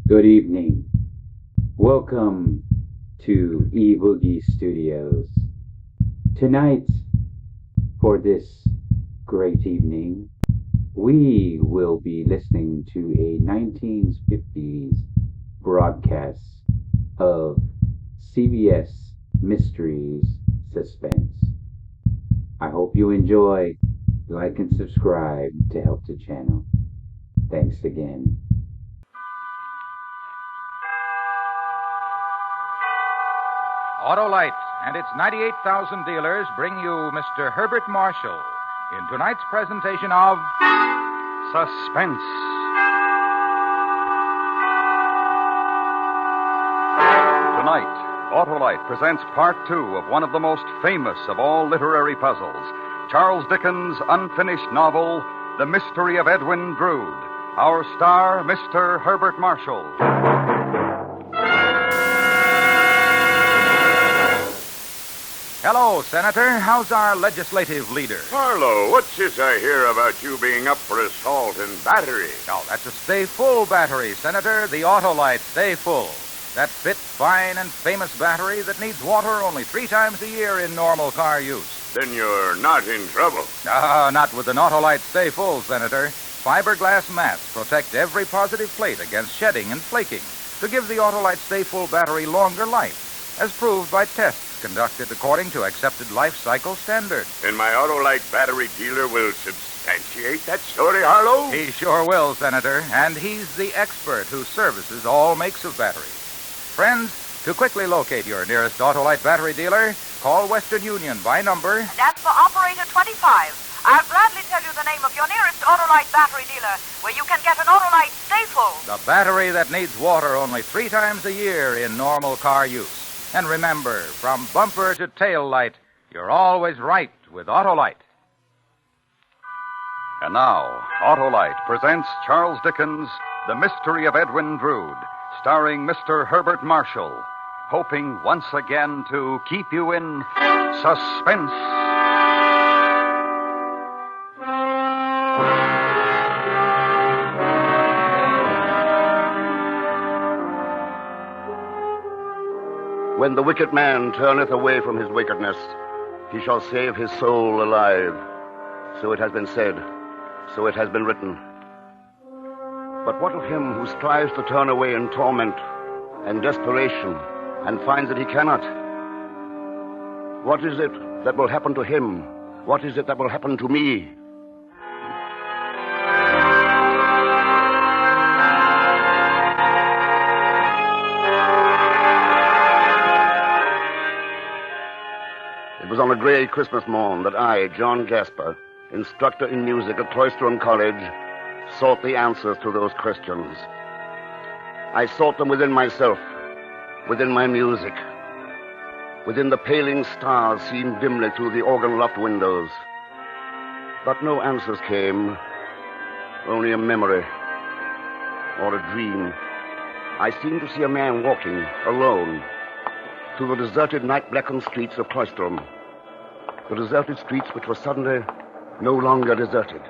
Good evening. Welcome to E-Boogie Studios. Tonight, for this great evening, we will be listening to a 1950s broadcast of CBS Mysteries Suspense. I hope you enjoy. Like and subscribe to help the channel. Thanks again. Autolite and its 98,000 dealers bring you Mr. Herbert Marshall in tonight's presentation of Suspense. Tonight, Autolite presents part 2 of one of the most famous of all literary puzzles, Charles Dickens' unfinished novel, The Mystery of Edwin Drood. Our star, Mr. Herbert Marshall. Hello, Senator. How's our legislative leader? Harlow, what's this I hear about you being up for assault and battery? Oh, that's a Stay Full battery, Senator. The Autolite Stay Full. That fit, fine, and famous battery that needs water only 3 times a year in normal car use. Then you're not in trouble. Not with an Autolite Stay Full, Senator. Fiberglass mats protect every positive plate against shedding and flaking to give the Autolite Stay Full battery longer life, as proved by tests conducted according to accepted life cycle standards. And my Autolite battery dealer will substantiate that story, Harlow? He sure will, Senator, and he's the expert who services all makes of batteries. Friends, to quickly locate your nearest Autolite battery dealer, call Western Union by number. That's for operator 25. I'll gladly tell you the name of your nearest Autolite battery dealer, where you can get an Autolite Stay Full. The battery that needs water only 3 times a year in normal car use. And remember, from bumper to tail light, you're always right with Autolite. And now, Autolite presents Charles Dickens' The Mystery of Edwin Drood, starring Mr. Herbert Marshall, hoping once again to keep you in suspense. When the wicked man turneth away from his wickedness, he shall save his soul alive. So it has been said, so it has been written. But what of him who strives to turn away in torment and desperation and finds that he cannot? What is it that will happen to him? What is it that will happen to me? It was on a gray Christmas morn that I, John Gasper, instructor in music at Cloisterham College, sought the answers to those questions. I sought them within myself, within my music, within the paling stars seen dimly through the organ loft windows. But no answers came, only a memory or a dream. I seemed to see a man walking alone through the deserted night-blackened streets of Cloisterham. The deserted streets which were suddenly no longer deserted.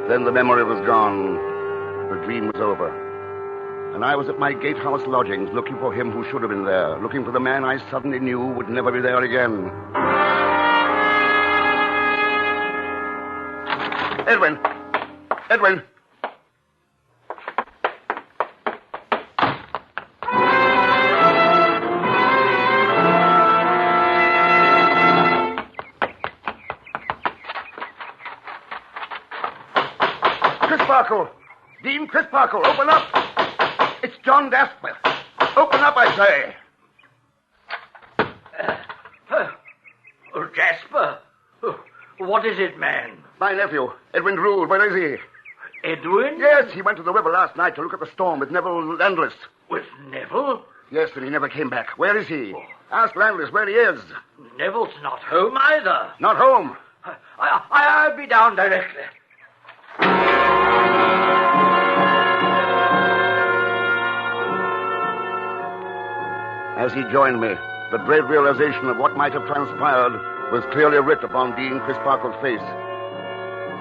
Then the memory was gone. The dream was over. And I was at my gatehouse lodgings looking for him who should have been there, looking for the man I suddenly knew would never be there again. Edwin! Edwin! Crisparkle! Dean Crisparkle, open up! It's John Gasper. Open up, I say. Jasper? What is it, man? My nephew, Edwin Drood. Where is he? Edwin? Yes, he went to the river last night to look at the storm with Neville Landless. With Neville? Yes, and he never came back. Where is he? Ask Landless where he is. Neville's not home either. Not home. I'll be down directly. As he joined me, the dread realization of what might have transpired was clearly writ upon Dean Crisparkle's face.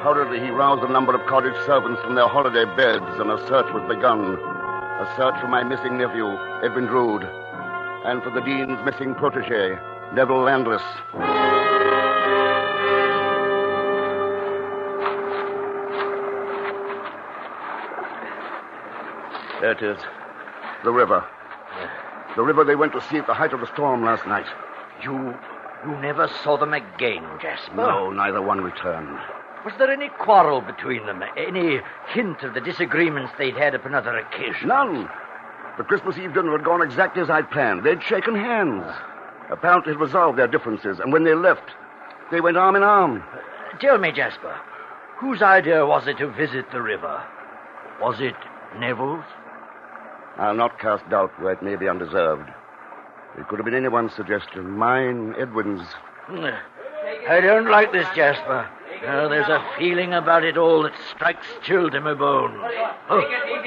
Hurriedly, he roused a number of cottage servants from their holiday beds, and a search was begun. A search for my missing nephew, Edwin Drood, and for the Dean's missing protege, Neville Landless. There it is. The river. The river they went to see at the height of the storm last night. You never saw them again, Jasper? No, neither one returned. Was there any quarrel between them? Any hint of the disagreements they'd had upon other occasions? None. The Christmas Eve dinner had gone exactly as I'd planned. They'd shaken hands. Apparently had resolved their differences, and when they left, they went arm in arm. Tell me, Jasper, whose idea was it to visit the river? Was it Neville's? I'll not cast doubt where it may be undeserved. It could have been anyone's suggestion. Mine, Edwin's. I don't like this, Jasper. There's a feeling about it all that strikes chill to my bones. Oh,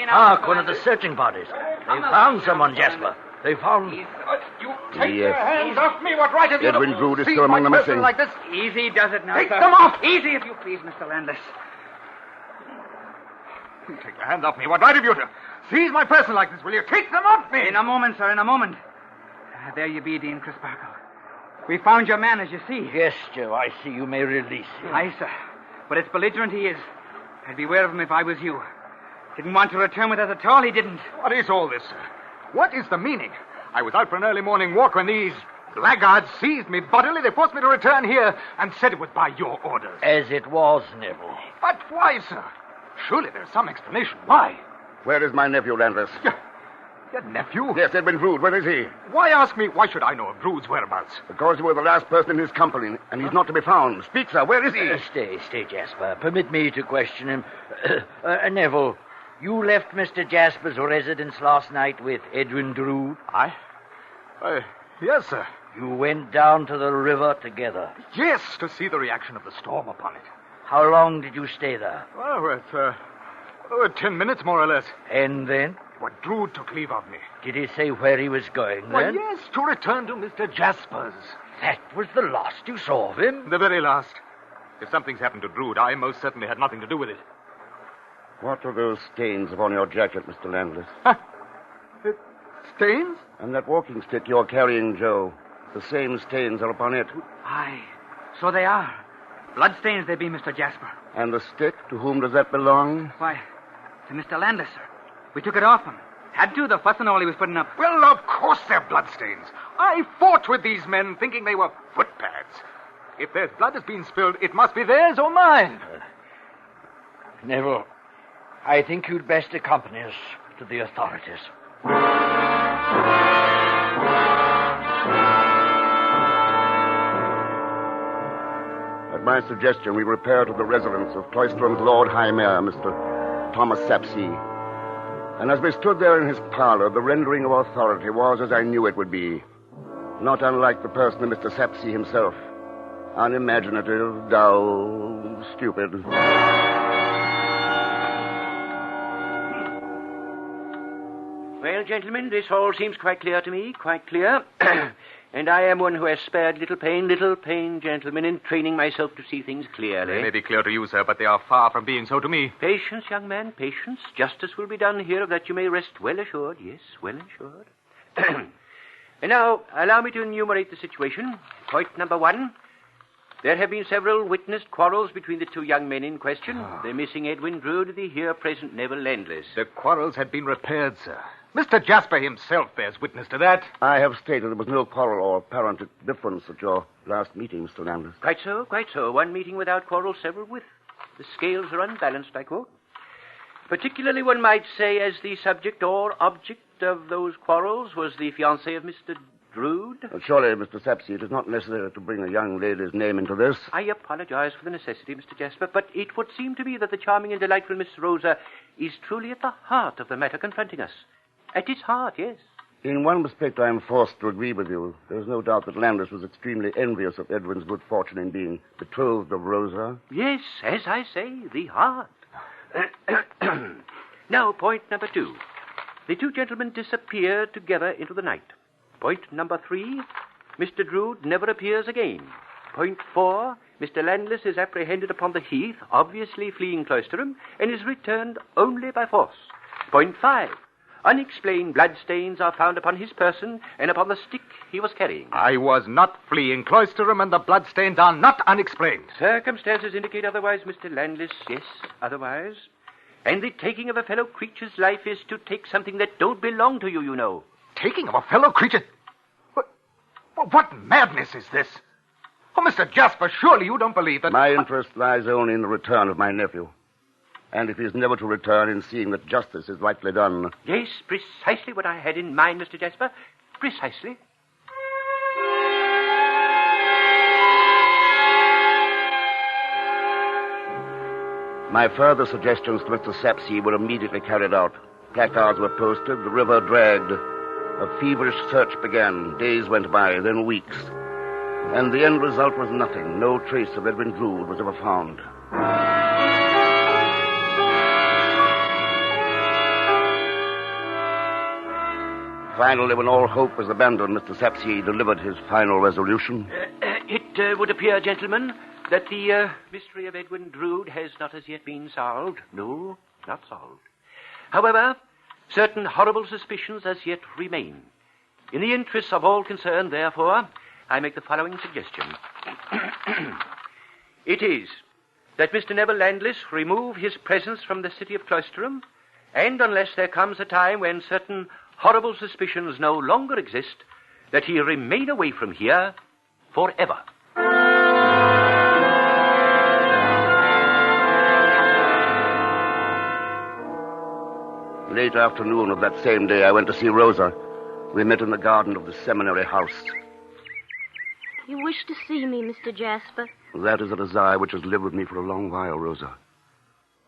hark, one of the searching parties. They found someone, Jasper. They found... You take your hands off me. What right have you Edwin Drood is still among the missing. Like this? Easy does it now, Take sir. them off! Easy, if you please, Mr. Landless. You take your hands off me. What right have you to seize my person like this? Will you take them off me? In a moment, sir, in a moment. There you be, Dean Crisparkle. We found your man, as you see. Yes, Joe, I see you may release him. Aye, sir. But it's belligerent he is. I'd beware of him if I was you. Didn't want to return with us at all, he didn't. What is all this, sir? What is the meaning? I was out for an early morning walk when these blackguards seized me bodily. They forced me to return here and said it was by your orders. As it was, Neville. But why, sir? Surely there's some explanation. Why? Where is my nephew, Landless? Your nephew? Yes, Edwin Drood. Where is he? Why ask me? Why should I know of Drood's whereabouts? Because you were the last person in his company, and he's not to be found. Speak, sir. Where is he? Stay, Jasper. Permit me to question him. Neville, you left Mr. Jasper's residence last night with Edwin Drood? Yes, sir. You went down to the river together? Yes, to see the reaction of the storm upon it. How long did you stay there? Well, it's 10 minutes, more or less. And then? What Drood took leave of me. Did he say where he was going, then? Well, yes, to return to Mr. Jasper's. That was the last you saw of him? The very last. If something's happened to Drood, I most certainly had nothing to do with it. What are those stains upon your jacket, Mr. Landless? Stains? And that walking stick you're carrying, Joe. The same stains are upon it. Aye, so they are. Bloodstains they be, Mr. Jasper. And the stick, to whom does that belong? Why, to Mr. Landless, sir. We took it off him. Had to, the fuss and all he was putting up. Well, of course they're bloodstains. I fought with these men thinking they were footpads. If there's blood has been spilled, it must be theirs or mine. Neville, I think you'd best accompany us to the authorities. At my suggestion, we repair to the residence of Cloisterham's Lord High Mayor, Mr. Thomas Sapsea. And as we stood there in his parlor, the rendering of authority was as I knew it would be. Not unlike the person of Mr. Sapsea himself. Unimaginative, dull, stupid. Well, gentlemen, this all seems quite clear to me, quite clear. And I am one who has spared little pain, gentlemen, in training myself to see things clearly. They may be clear to you, sir, but they are far from being so to me. Patience, young man, patience. Justice will be done here, of that you may rest well assured. Yes, well assured. And now, allow me to enumerate the situation. Point number 1. There have been several witnessed quarrels between the two young men in question. The missing Edwin Drood, the here present Neville Landless. The quarrels had been repaired, sir. Mr. Jasper himself bears witness to that. I have stated there was no quarrel or apparent difference at your last meeting, Mr. Landless. Quite so. One meeting without quarrel, several with. The scales are unbalanced, I quote. Particularly, one might say, as the subject or object of those quarrels was the fiancée of Mr. Drood. Surely, Mr. Sapsea, it is not necessary to bring a young lady's name into this. I apologize for the necessity, Mr. Jasper, but it would seem to me that the charming and delightful Miss Rosa is truly at the heart of the matter confronting us. At its heart, yes. In one respect, I am forced to agree with you. There is no doubt that Landis was extremely envious of Edwin's good fortune in being betrothed of Rosa. Yes, as I say, the heart. Now, point number 2. The two gentlemen disappear together into the night. Point number 3, Mr. Drood never appears again. Point 4, Mr. Landless is apprehended upon the heath, obviously fleeing Cloisterham, and is returned only by force. Point 5, unexplained bloodstains are found upon his person and upon the stick he was carrying. I was not fleeing Cloisterham, and the bloodstains are not unexplained. Circumstances indicate otherwise, Mr. Landless. Yes, otherwise. And the taking of a fellow creature's life is to take something that don't belong to you, you know. Taking of a fellow creature? What madness is this? Oh, Mr. Jasper, surely you don't believe that... My interest lies only in the return of my nephew. And if he is never to return, in seeing that justice is rightly done. Yes, precisely what I had in mind, Mr. Jasper. Precisely. My further suggestions to Mr. Sapsea were immediately carried out. Placards were posted, the river dragged. A feverish search began. Days went by, then weeks. And the end result was nothing. No trace of Edwin Drood was ever found. Finally, when all hope was abandoned, Mr. Sapsea delivered his final resolution. It would appear, gentlemen, that the mystery of Edwin Drood has not as yet been solved. No, not solved. However, certain horrible suspicions as yet remain. In the interests of all concerned, therefore, I make the following suggestion. It is that Mr. Neville Landless remove his presence from the city of Cloisterham, and unless there comes a time when certain horrible suspicions no longer exist, that he remain away from here forever. Late afternoon of that same day, I went to see Rosa. We met in the garden of the seminary house. You wish to see me, Mr. Jasper? That is a desire which has lived with me for a long while, Rosa.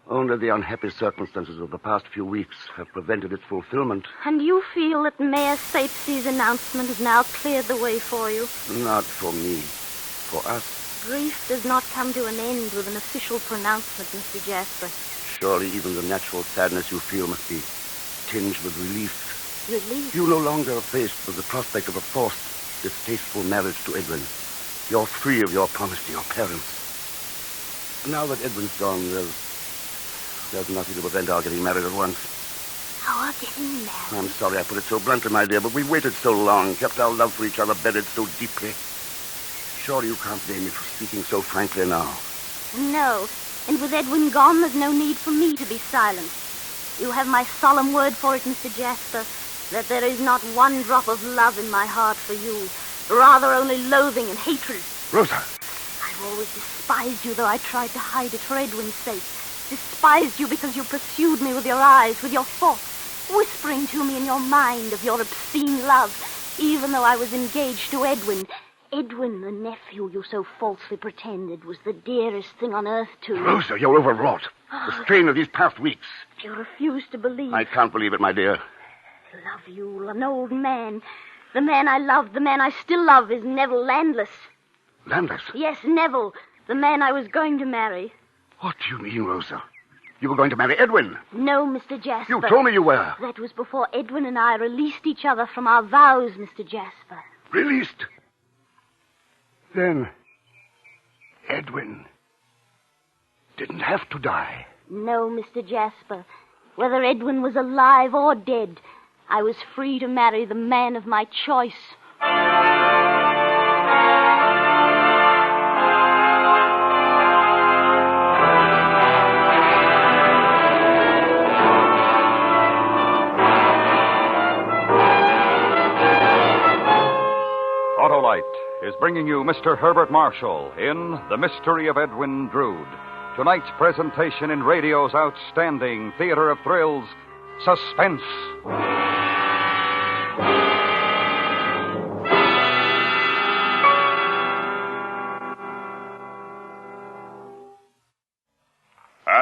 Only the unhappy circumstances of the past few weeks have prevented its fulfillment. And you feel that Mayor Sapsea's announcement has now cleared the way for you? Not for me. For us. Grief does not come to an end with an official pronouncement, Mr. Jasper. Surely even the natural sadness you feel must be tinged with relief. Relief? You no longer are faced with the prospect of a forced, distasteful marriage to Edwin. You're free of your promise to your parents. Now that Edwin's gone, there's nothing to prevent our getting married at once. Our getting married? I'm sorry I put it so bluntly, my dear, but we waited so long, kept our love for each other bedded so deeply. Surely you can't blame me for speaking so frankly now. No. And with Edwin gone, there's no need for me to be silent. You have my solemn word for it, Mr. Jasper, that there is not one drop of love in my heart for you. Rather only loathing and hatred. Rosa! I've always despised you, though I tried to hide it for Edwin's sake. Despised you because you pursued me with your eyes, with your thoughts, whispering to me in your mind of your obscene love, even though I was engaged to Edwin. Edwin, the nephew you so falsely pretended, was the dearest thing on earth to you. Rosa, you're overwrought. The strain of these past weeks. You refuse to believe. I can't believe it, my dear. I love you, an old man. The man I loved, the man I still love, is Neville Landless. Landless? Yes, Neville, the man I was going to marry. What do you mean, Rosa? You were going to marry Edwin? No, Mr. Jasper. You told me you were. That was before Edwin and I released each other from our vows, Mr. Jasper. Released? Then Edwin didn't have to die. No, Mr. Jasper. Whether Edwin was alive or dead, I was free to marry the man of my choice. Autolite is bringing you Mr. Herbert Marshall in The Mystery of Edwin Drood. Tonight's presentation in radio's outstanding theater of thrills, Suspense.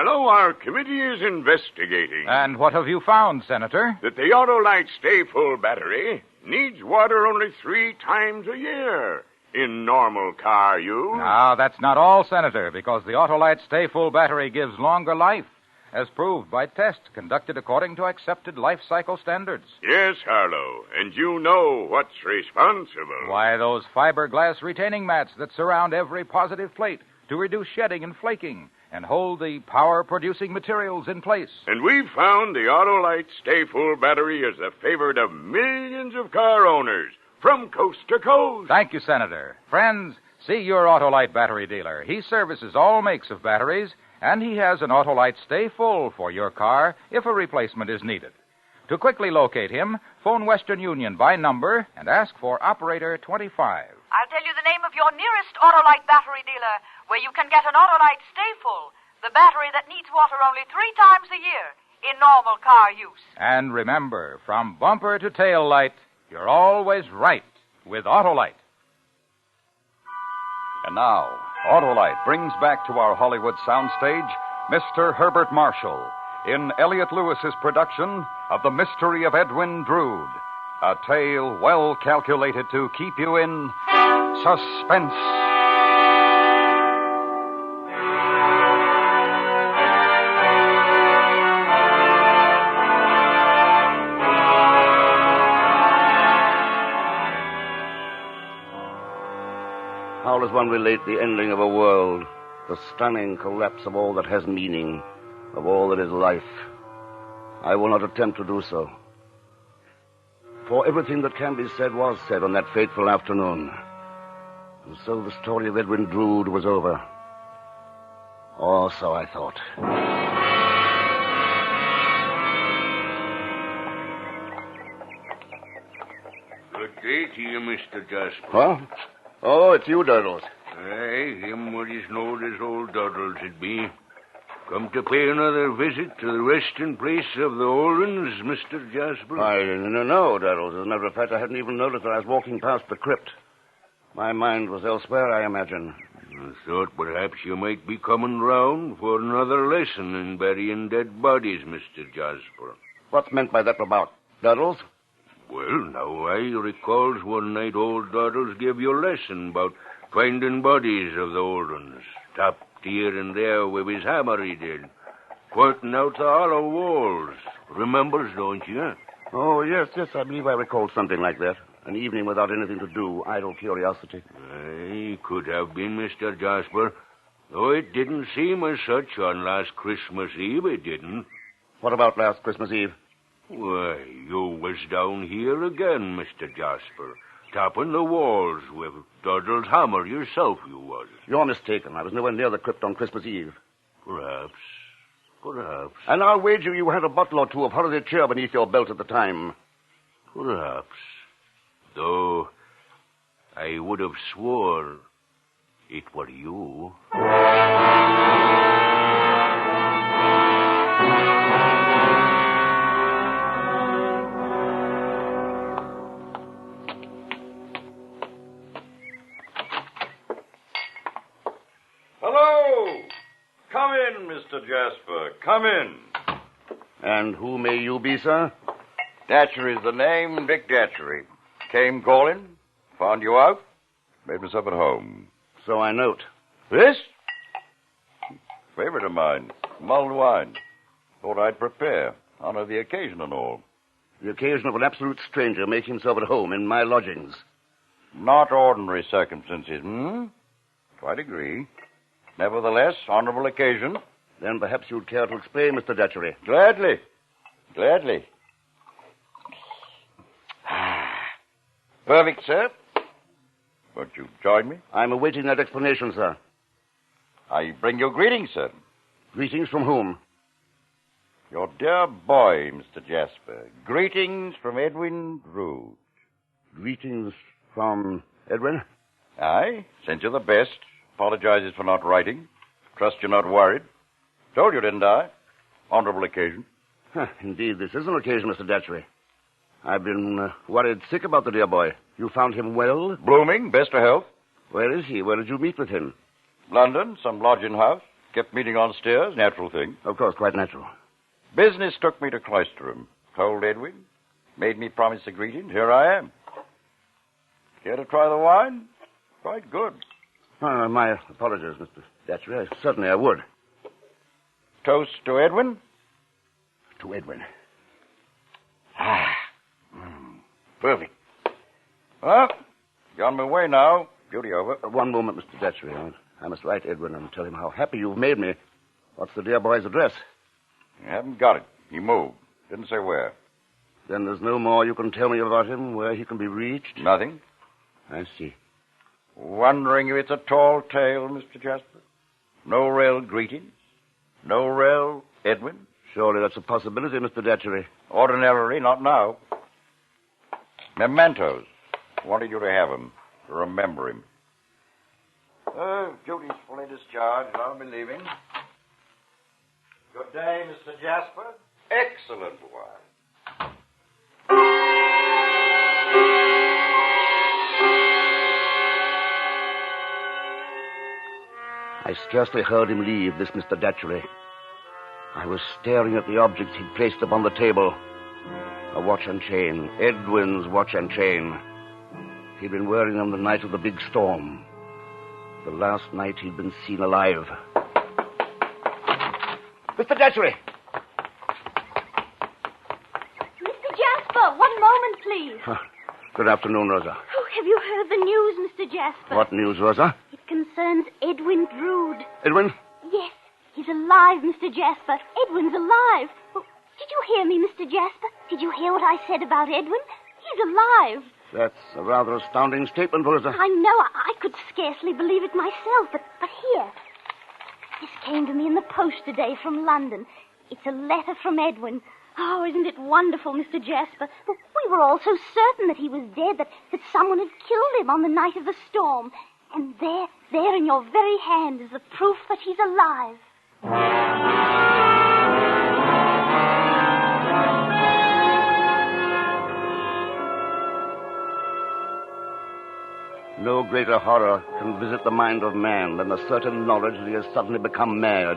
Harlow, our committee is investigating. And what have you found, Senator? That the Autolite Stay Full battery needs water only 3 times a year in normal car use. Now, that's not all, Senator, because the Autolite Stay Full battery gives longer life, as proved by tests conducted according to accepted life cycle standards. Yes, Harlow, and you know what's responsible. Why, those fiberglass retaining mats that surround every positive plate to reduce shedding and flaking and hold the power-producing materials in place. And we've found the Autolite Stay Full battery is the favorite of millions of car owners from coast to coast. Thank you, Senator. Friends, see your Autolite battery dealer. He services all makes of batteries, and he has an Autolite Stay Full for your car if a replacement is needed. To quickly locate him, phone Western Union by number and ask for Operator 25. I'll tell you the name of your nearest Autolite battery dealer, where you can get an Autolite Stay Full, the battery that needs water only 3 times a year in normal car use. And remember, from bumper to tail light, you're always right with Autolite. And now, Autolite brings back to our Hollywood soundstage Mr. Herbert Marshall in Elliot Lewis's production of The Mystery of Edwin Drood, a tale well calculated to keep you in suspense. How does one relate the ending of a world, the stunning collapse of all that has meaning, of all that is life? I will not attempt to do so. For everything that can be said was said on that fateful afternoon. And so the story of Edwin Drood was over. Or so I thought. Good day to you, Mr. Jasper. Huh? Oh, it's you, Doddles. Aye, him what is known as old Doddles it be. Come to pay another visit to the resting place of the Olens, Mr. Jasper? No, Doddles. As a matter of fact, I hadn't even noticed that I was walking past the crypt. My mind was elsewhere, I imagine. I thought perhaps you might be coming round for another lesson in burying dead bodies, Mr. Jasper. What's meant by that about, Doddles? Well, now, I recalls one night old Doddles gave you a lesson about finding bodies of the old ones, tapped here and there with his hammer he did, pointing out the hollow walls. Remembers, don't you? Oh, yes, I believe I recall something like that. An evening without anything to do, idle curiosity. Aye, could have been, Mr. Jasper. Though it didn't seem as such on last Christmas Eve, it didn't. What about last Christmas Eve? Why, you was down here again, Mr. Jasper, tapping the walls with Doddle's hammer yourself, you was. You're mistaken. I was nowhere near the crypt on Christmas Eve. Perhaps. And I'll wager you had a bottle or two of holiday cheer beneath your belt at the time. Perhaps. Though I would have swore it were you. Hello! Come in, Mr. Jasper. Come in. And who may you be, sir? Datchery's the name, Dick Datchery. Came calling, found you out, made myself at home. So I note. This? Favorite of mine, mulled wine. Thought I'd prepare, honor the occasion and all. The occasion of an absolute stranger making himself at home in my lodgings. Not ordinary circumstances, Quite agree. Nevertheless, honorable occasion. Then perhaps you'd care to explain, Mr. Datchery. Gladly. Perfect, sir. Won't you join me? I'm awaiting that explanation, sir. I bring you greetings, sir. Greetings from whom? Your dear boy, Mr. Jasper. Greetings from Edwin Drood. Greetings from Edwin? Aye, sent you the best. Apologizes for not writing. Trust you're not worried. Told you, didn't I? Honorable occasion. Indeed, this is an occasion, Mr. Datchery. I've been worried sick about the dear boy. You found him well? Blooming, best of health. Where is he? Where did you meet with him? London, some lodging house. Kept meeting on stairs, natural thing. Of course, quite natural. Business took me to Cloisterham. Told Edwin. Made me promise a greeting. Here I am. Care to try the wine? Quite good. My apologies, Mr. Datchery. Certainly I would. Toast to Edwin? To Edwin. Perfect. Well, you're on my way now. Duty over. One moment, Mr. Datchery. I must write Edwin and tell him how happy you've made me. What's the dear boy's address? You haven't got it. He moved. Didn't say where. Then there's no more you can tell me about him, where he can be reached? Nothing. I see. Wondering if it's a tall tale, Mr. Jasper? No real greetings? No real Edwin? Surely that's a possibility, Mr. Datchery. Ordinarily, not now. Mementos. Wanted you to have them, to remember him. Duty's fully discharged. I'll be leaving. Good day, Mr. Jasper. Excellent wine. I scarcely heard him leave, this Mr. Datchery. I was staring at the objects he'd placed upon the table. A watch and chain. Edwin's watch and chain. He'd been wearing them the night of the big storm. The last night he'd been seen alive. Mr. Datchery! Mr. Jasper, one moment, please. Good afternoon, Rosa. Oh, have you heard the news, Mr. Jasper? What news, Rosa? It concerns Edwin Drood. Edwin? Yes, he's alive, Mr. Jasper. Edwin's alive. Oh, did you hear me, Mr. Jasper? Did you hear what I said about Edwin? He's alive. That's a rather astounding statement, Rosa. I know. I could scarcely believe it myself, but here. This came to me in the post today from London. It's a letter from Edwin. Oh, isn't it wonderful, Mr. Jasper? We were all so certain that he was dead, that someone had killed him on the night of the storm. And there in your very hand is the proof that he's alive. No greater horror can visit the mind of man than the certain knowledge that he has suddenly become mad.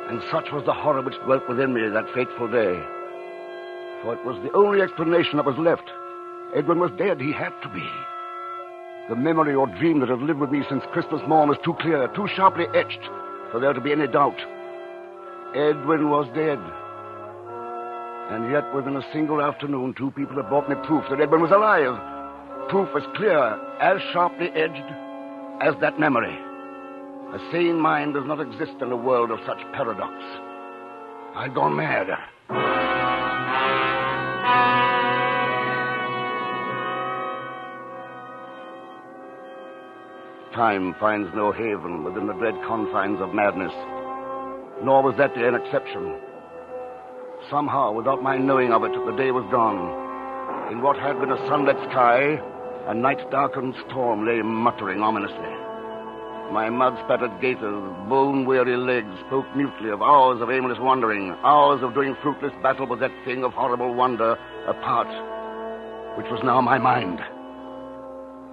And such was the horror which dwelt within me that fateful day. For it was the only explanation that was left. Edwin was dead. He had to be. The memory or dream that had lived with me since Christmas morn was too clear, too sharply etched, for there to be any doubt. Edwin was dead. And yet, within a single afternoon, two people had brought me proof that Edwin was alive. Proof as clear, as sharply edged as that memory. A sane mind does not exist in a world of such paradox. I'd gone mad. Time finds no haven within the dread confines of madness. Nor was that day an exception. Somehow, without my knowing of it, the day was gone. In what had been a sunlit sky, a night-darkened storm lay muttering ominously. My mud-spattered gaiters, bone-weary legs spoke mutely of hours of aimless wandering, hours of doing fruitless battle with that thing of horrible wonder, a part, which was now my mind.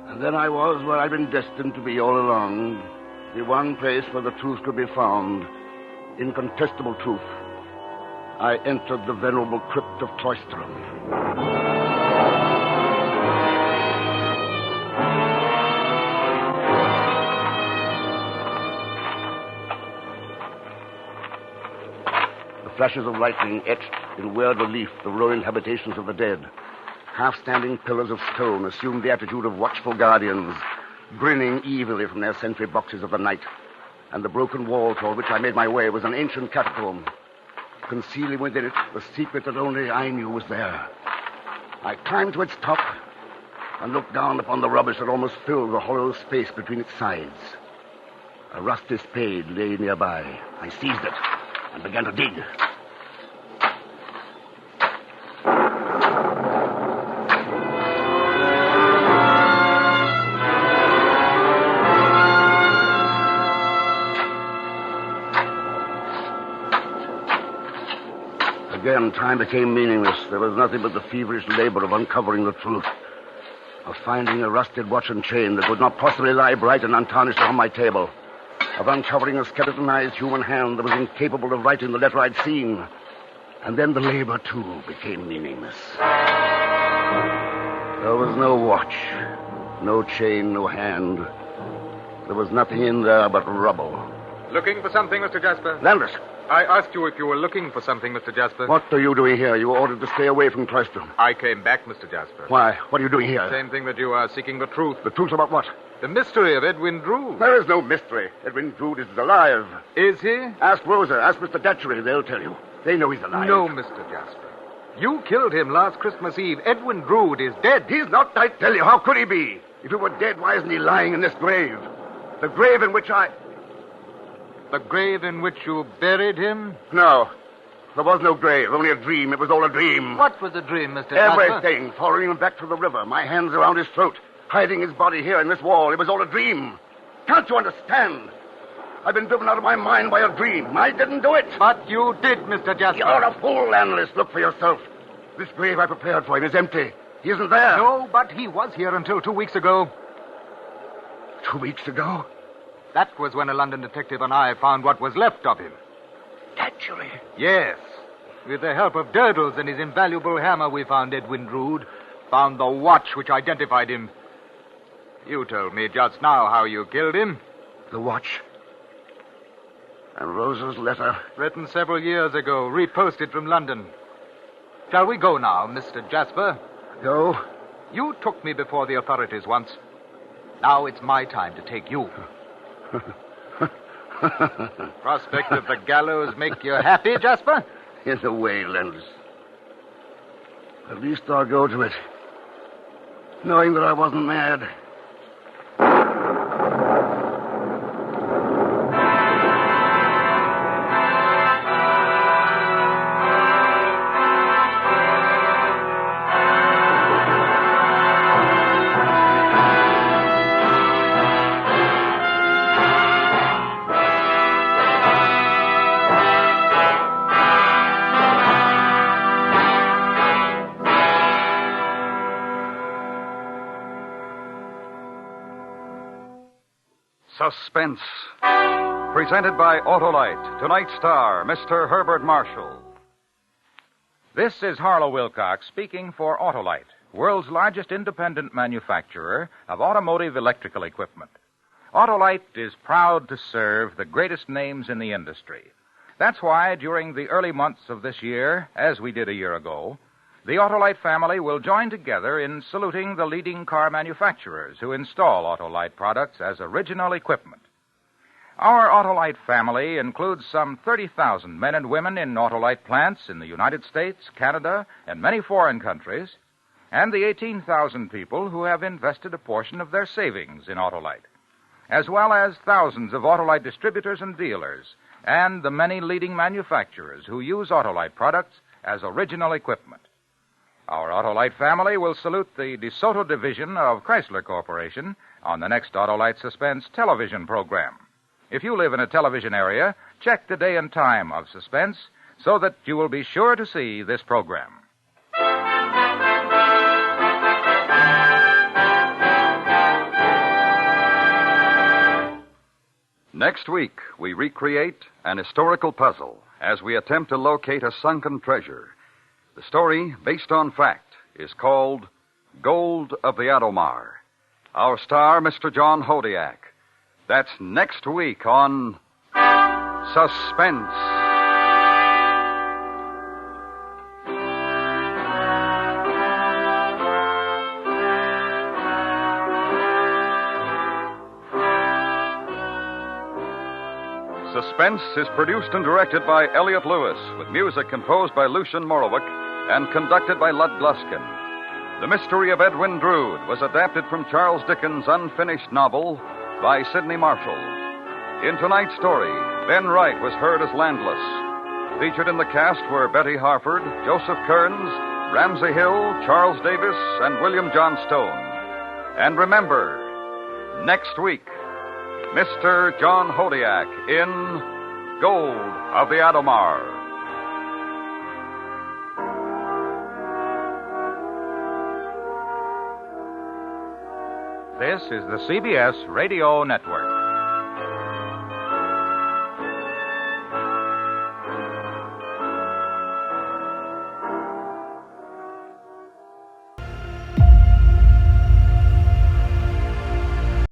And then I was where I'd been destined to be all along, the one place where the truth could be found, incontestable truth. I entered the venerable crypt of Cloisterham. Flashes of lightning etched in weird relief the ruined habitations of the dead. Half-standing pillars of stone assumed the attitude of watchful guardians, grinning evilly from their sentry boxes of the night. And the broken wall toward which I made my way was an ancient catacomb, concealing within it the secret that only I knew was there. I climbed to its top and looked down upon the rubbish that almost filled the hollow space between its sides. A rusty spade lay nearby. I seized it and began to dig. Again, time became meaningless. There was nothing but the feverish labor of uncovering the truth, of finding a rusted watch and chain that would not possibly lie bright and untarnished on my table. of uncovering a skeletonized human hand that was incapable of writing the letter I'd seen. And then the labor, too, became meaningless. There was no watch, no chain, no hand. There was nothing in there but rubble. Looking for something, Mr. Jasper? Landis. I asked you if you were looking for something, Mr. Jasper. What are you doing here? You were ordered to stay away from Cloistrom. I came back, Mr. Jasper. Why? What are you doing here? Same thing that you are, seeking the truth. The truth about what? The mystery of Edwin Drood. There is no mystery. Edwin Drood is alive. Is he? Ask Rosa. Ask Mr. Datchery. They'll tell you. They know he's alive. No, Mr. Jasper. You killed him last Christmas Eve. Edwin Drood is dead. He's not, I tell you. How could he be? If he were dead, why isn't he lying in this grave? The grave in which I... The grave in which you buried him? No. There was no grave, only a dream. It was all a dream. What was the dream, Mr. Jasper? Everything. Following him back to the river, my hands around his throat, hiding his body here in this wall. It was all a dream. Can't you understand? I've been driven out of my mind by a dream. I didn't do it. But you did, Mr. Jasper. You're a fool, analyst. Look for yourself. This grave I prepared for him is empty. He isn't there. No, but he was here until 2 weeks ago. 2 weeks ago? That was when a London detective and I found what was left of him. Actually? Yes. With the help of Durdles and his invaluable hammer, we found Edwin Drood. Found the watch which identified him. You told me just now how you killed him. The watch? And Rosa's letter? Written several years ago, reposted from London. Shall we go now, Mr. Jasper? Go? You took me before the authorities once. Now it's my time to take you. Prospect of the gallows make you happy, Jasper? In a way, Landis. At least I'll go to it, knowing that I wasn't mad. Suspense. Presented by Autolite. Tonight's star, Mr. Herbert Marshall. This is Harlow Wilcox speaking for Autolite, world's largest independent manufacturer of automotive electrical equipment. Autolite is proud to serve the greatest names in the industry. That's why during the early months of this year, as we did a year ago, the Autolite family will join together in saluting the leading car manufacturers who install Autolite products as original equipment. Our Autolite family includes some 30,000 men and women in Autolite plants in the United States, Canada, and many foreign countries, and the 18,000 people who have invested a portion of their savings in Autolite, as well as thousands of Autolite distributors and dealers, and the many leading manufacturers who use Autolite products as original equipment. Our Autolite family will salute the DeSoto division of Chrysler Corporation on the next Autolite Suspense television program. If you live in a television area, check the day and time of Suspense so that you will be sure to see this program. Next week, we recreate an historical puzzle as we attempt to locate a sunken treasure. The story, based on fact, is called Gold of the Adomar. Our star, Mr. John Hodiak. That's next week on Suspense. Suspense is produced and directed by Elliott Lewis, with music composed by Lucien Morowick and conducted by Lud Gluskin. The Mystery of Edwin Drood was adapted from Charles Dickens' unfinished novel by Sidney Marshall. In tonight's story, Ben Wright was heard as Landless. Featured in the cast were Betty Harford, Joseph Kearns, Ramsey Hill, Charles Davis, and William John Stone. And remember, next week, Mr. John Hodiak in Gold of the Adomar. This is the CBS Radio Network.